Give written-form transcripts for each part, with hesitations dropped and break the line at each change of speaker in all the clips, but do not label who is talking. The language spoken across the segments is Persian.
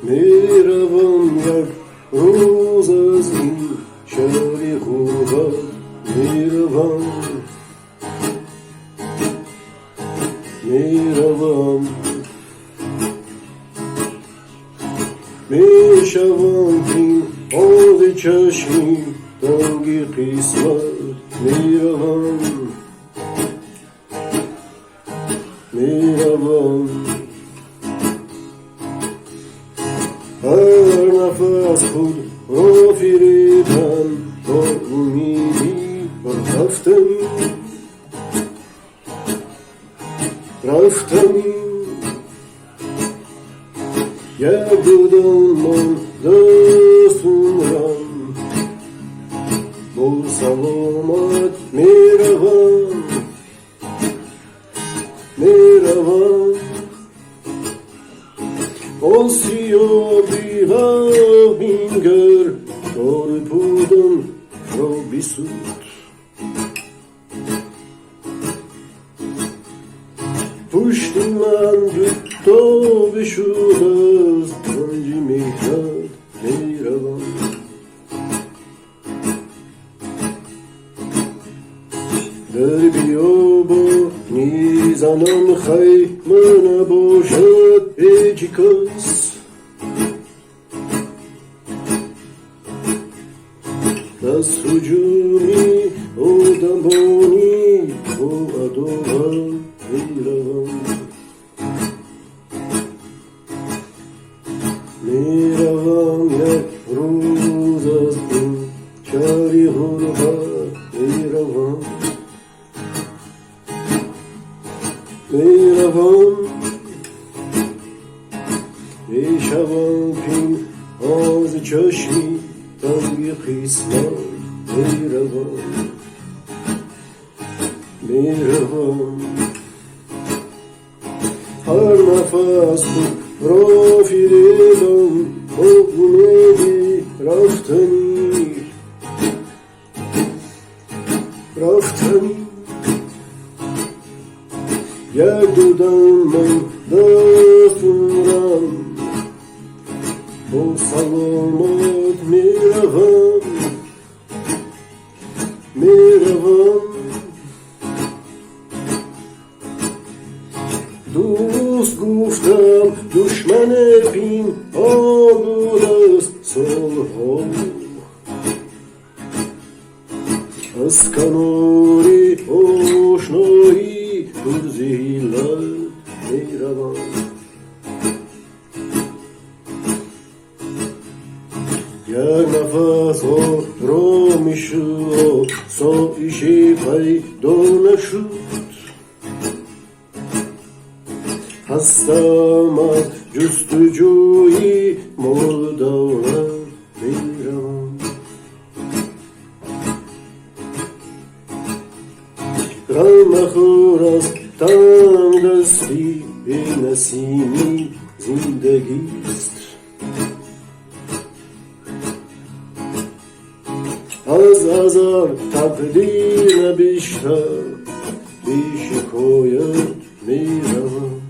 میروم یک روز از این شهر غربت میروم میشوم این آب چشمی تنگ قسمت میروم هر نفس خود را فریدم با امیدی رفتم یک بودم من دستورم با سلامت میروم آسیابی و بینگر کار بودم را بسود پشت من دوتا بشود از رنج مهنت میروم در بیابان میزنم خیمه نباشد هیچ کس دست هجومی آدمانی با عدالت میروم یک روز از این شهر غربت میروم میشوم پین از چشمی تنگ قسمت میروم هر نفس خود را فریدم با امیدی رفتنی یک دودم من دستورم با سلامت میروم دوست گفتم دشمن پین بود است سالها از کناری آشنایی پر زیلت میروم یک نفس را میشد سایشی پیدا نشد هستم از جستجوی مال دولت میروم غم مخور از تنگ دستی به نسیمی زندگیست از ازل تقدیر بیشتر بی شکایت میروم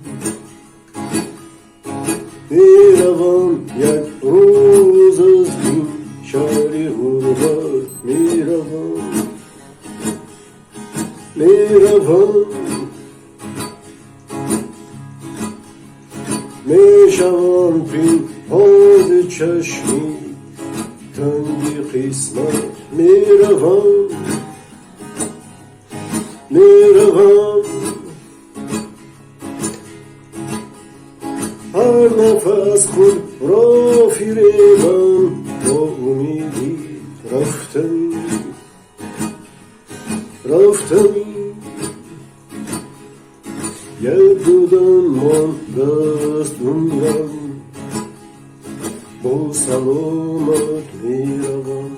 یک روز از این شهر غربت میروم میشوم پین آب چشمی تنگ قسمت میروم هر نفس خود را فریدم با امیدی رفتمی یک دودم من دستورم با سلامت میروم